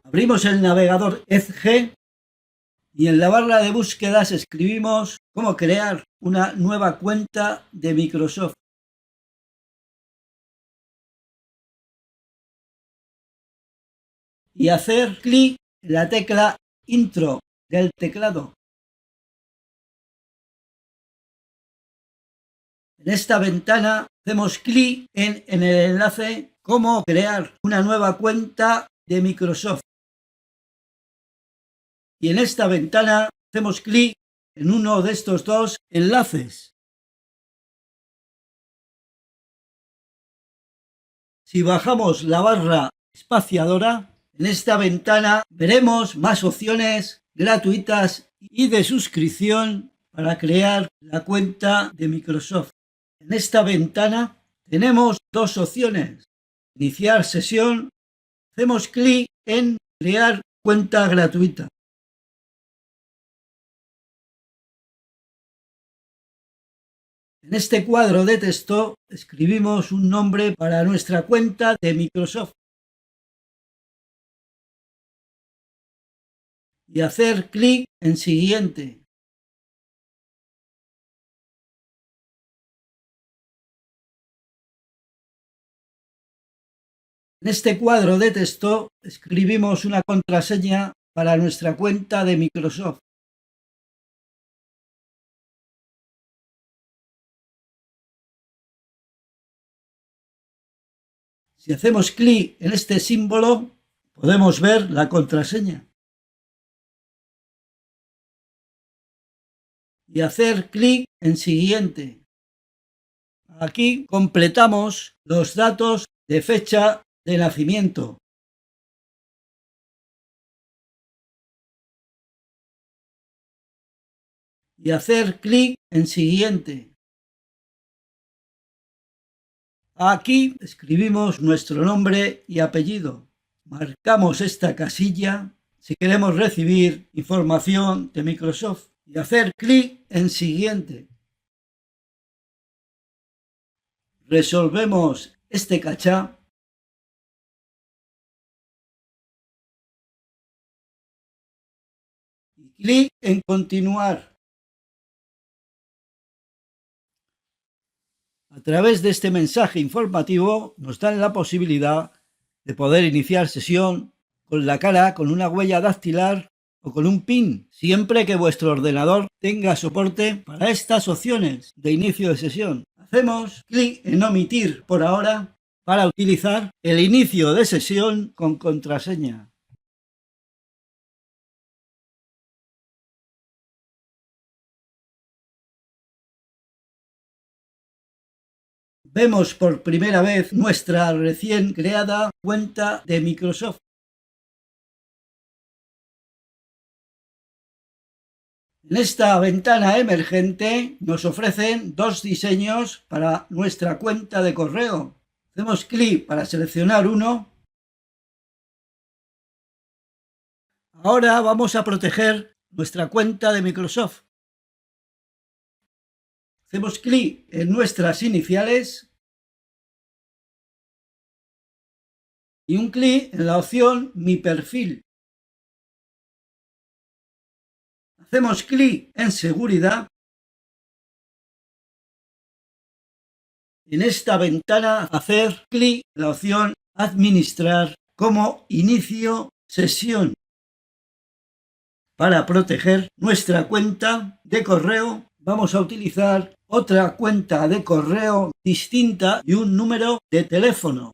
Abrimos el navegador Edge y en la barra de búsquedas escribimos cómo crear una nueva cuenta de Microsoft. Y hacer clic en la tecla Intro del teclado. En esta ventana hacemos clic en el enlace cómo crear una nueva cuenta de Microsoft. Y en esta ventana hacemos clic en uno de estos dos enlaces. Si bajamos la barra espaciadora, en esta ventana veremos más opciones gratuitas y de suscripción para crear la cuenta de Microsoft. En esta ventana tenemos dos opciones. Iniciar sesión. Hacemos clic en crear cuenta gratuita. En este cuadro de texto escribimos un nombre para nuestra cuenta de Microsoft. Y hacer clic en siguiente. En este cuadro de texto escribimos una contraseña para nuestra cuenta de Microsoft. Si hacemos clic en este símbolo, podemos ver la contraseña. Y hacer clic en siguiente. Aquí completamos los datos de fecha de nacimiento. Y hacer clic en siguiente. Aquí escribimos nuestro nombre y apellido. Marcamos esta casilla si queremos recibir información de Microsoft y hacer clic en siguiente. Resolvemos este cachá y clic en continuar. A través de este mensaje informativo nos dan la posibilidad de poder iniciar sesión con la cara, con una huella dactilar o con un PIN, siempre que vuestro ordenador tenga soporte para estas opciones de inicio de sesión. Hacemos clic en omitir por ahora para utilizar el inicio de sesión con contraseña. Vemos por primera vez nuestra recién creada cuenta de Microsoft. En esta ventana emergente nos ofrecen dos diseños para nuestra cuenta de correo. Hacemos clic para seleccionar uno. Ahora vamos a proteger nuestra cuenta de Microsoft. Hacemos clic en nuestras iniciales y un clic en la opción Mi perfil. Hacemos clic en Seguridad. En esta ventana hacer clic en la opción Administrar como inicio sesión. Para proteger nuestra cuenta de correo vamos a utilizar otra cuenta de correo distinta y un número de teléfono.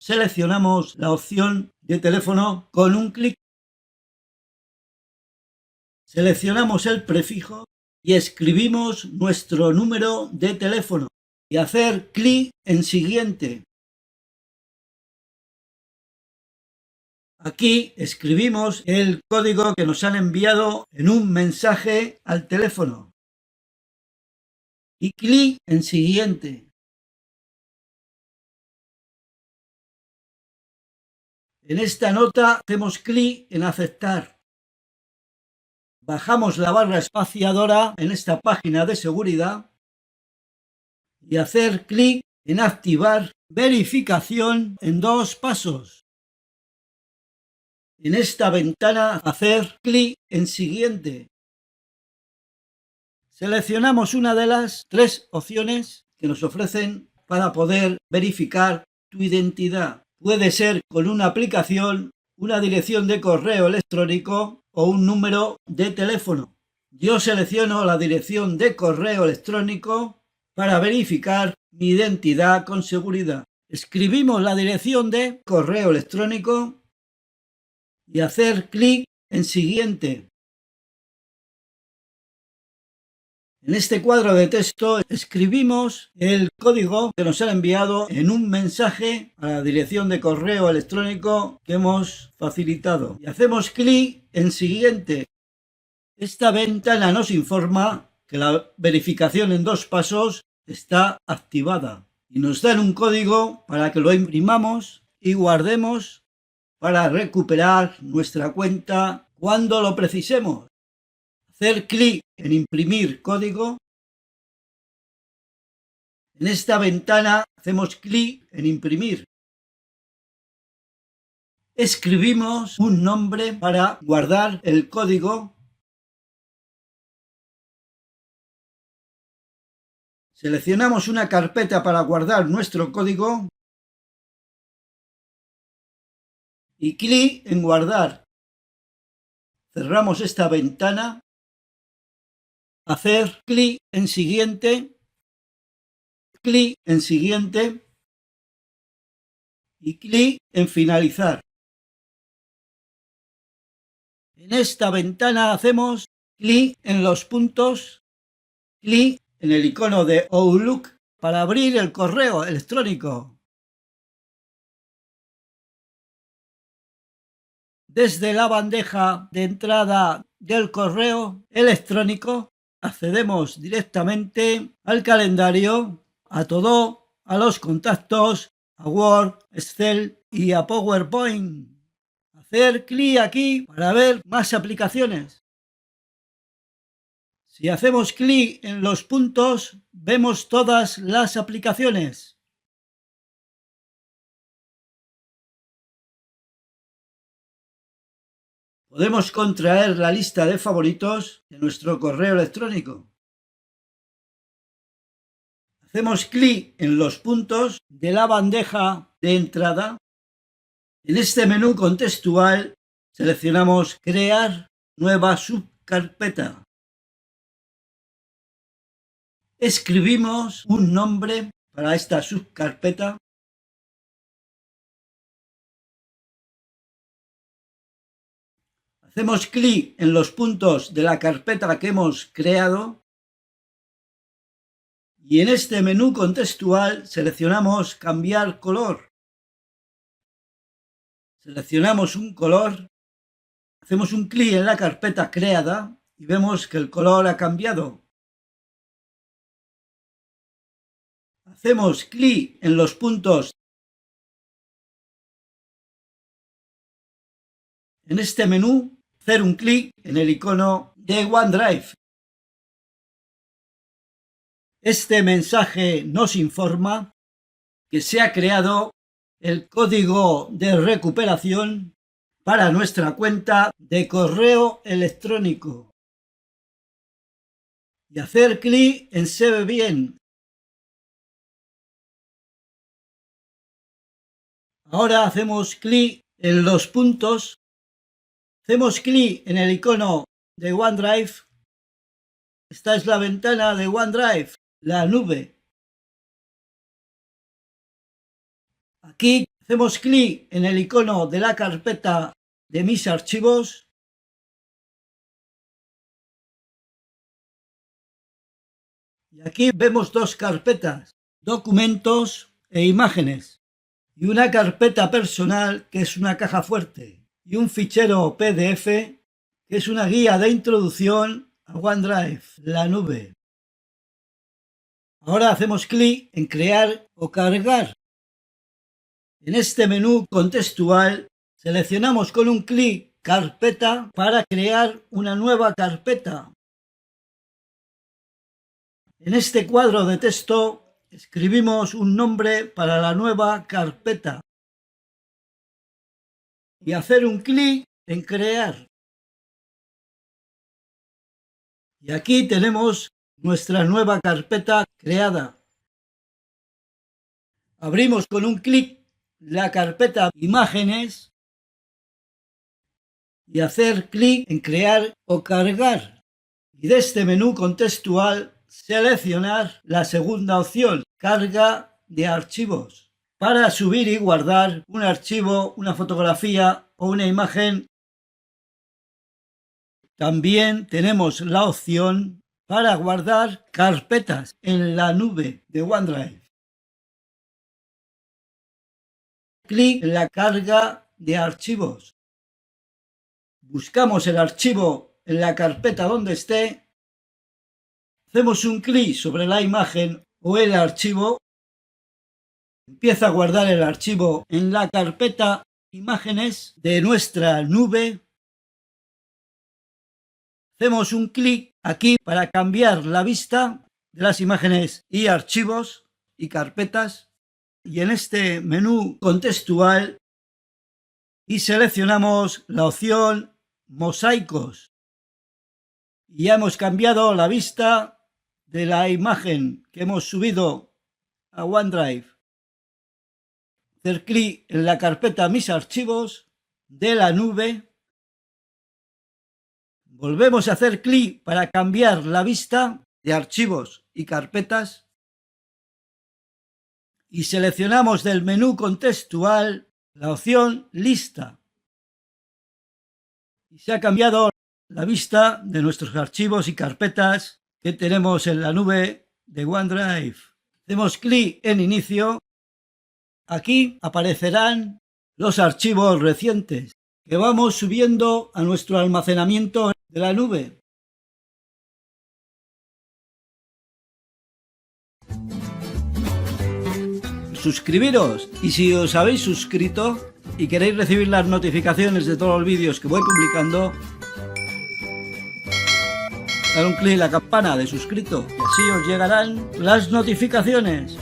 Seleccionamos la opción de teléfono con un clic. Seleccionamos el prefijo y escribimos nuestro número de teléfono y hacer clic en siguiente. Aquí escribimos el código que nos han enviado en un mensaje al teléfono y clic en siguiente. En esta nota hacemos clic en aceptar. Bajamos la barra espaciadora en esta página de seguridad y hacer clic en activar verificación en 2 pasos. En esta ventana hacer clic en Siguiente. Seleccionamos una de las 3 opciones que nos ofrecen para poder verificar tu identidad. Puede ser con una aplicación, una dirección de correo electrónico o un número de teléfono. Yo selecciono la dirección de correo electrónico para verificar mi identidad con seguridad. Escribimos la dirección de correo electrónico y hacer clic en Siguiente. En este cuadro de texto escribimos el código que nos han enviado en un mensaje a la dirección de correo electrónico que hemos facilitado. Y hacemos clic en Siguiente. Esta ventana nos informa que la verificación en 2 pasos está activada y nos dan un código para que lo imprimamos y guardemos para recuperar nuestra cuenta cuando lo precisemos. Hacer clic en Imprimir código. En esta ventana hacemos clic en Imprimir. Escribimos un nombre para guardar el código. Seleccionamos una carpeta para guardar nuestro código y clic en Guardar. Cerramos esta ventana. Hacer clic en Siguiente, clic en Siguiente y clic en Finalizar. En esta ventana hacemos clic en los puntos, clic en el icono de Outlook para abrir el correo electrónico. Desde la bandeja de entrada del correo electrónico accedemos directamente al calendario, a todo, a los contactos, a Word, Excel y a PowerPoint. Hacer clic aquí para ver más aplicaciones. Si hacemos clic en los puntos, vemos todas las aplicaciones. Podemos contraer la lista de favoritos de nuestro correo electrónico. Hacemos clic en los puntos de la bandeja de entrada. En este menú contextual seleccionamos Crear nueva subcarpeta. Escribimos un nombre para esta subcarpeta. Hacemos clic en los puntos de la carpeta que hemos creado y en este menú contextual seleccionamos Cambiar color. Seleccionamos un color, hacemos un clic en la carpeta creada y vemos que el color ha cambiado. Hacemos clic en los puntos. En este menú, hacer un clic en el icono de OneDrive. Este mensaje nos informa que se ha creado el código de recuperación para nuestra cuenta de correo electrónico. Y hacer clic en Se ve bien. Ahora hacemos clic en los puntos. Hacemos clic en el icono de OneDrive. Esta es la ventana de OneDrive, la nube. Aquí hacemos clic en el icono de la carpeta de mis archivos. Y aquí vemos 2 carpetas, documentos e imágenes. Y una carpeta personal que es una caja fuerte. Y un fichero PDF que es una guía de introducción a OneDrive, la nube. Ahora hacemos clic en Crear o Cargar. En este menú contextual seleccionamos con un clic Carpeta para crear una nueva carpeta. En este cuadro de texto escribimos un nombre para la nueva carpeta. Y hacer un clic en crear. Y aquí tenemos nuestra nueva carpeta creada. Abrimos con un clic la carpeta imágenes y hacer clic en crear o cargar. Y de este menú contextual seleccionar la segunda opción, carga de archivos, para subir y guardar un archivo, una fotografía o una imagen. También tenemos la opción para guardar carpetas en la nube de OneDrive. Clic en la carga de archivos. Buscamos el archivo en la carpeta donde esté. Hacemos un clic sobre la imagen o el archivo. Empieza a guardar el archivo en la carpeta imágenes de nuestra nube. Hacemos un clic aquí para cambiar la vista de las imágenes y archivos y carpetas. Y en este menú contextual y seleccionamos la opción mosaicos. Y ya hemos cambiado la vista de la imagen que hemos subido a OneDrive. Hacer clic en la carpeta mis archivos de la nube. Volvemos a hacer clic para cambiar la vista de archivos y carpetas. Y seleccionamos del menú contextual la opción lista. Y se ha cambiado la vista de nuestros archivos y carpetas que tenemos en la nube de OneDrive. Hacemos clic en inicio. Aquí aparecerán los archivos recientes que vamos subiendo a nuestro almacenamiento de la nube. Suscribiros, y si os habéis suscrito y queréis recibir las notificaciones de todos los vídeos que voy publicando, dar un clic en la campana de suscrito y así os llegarán las notificaciones.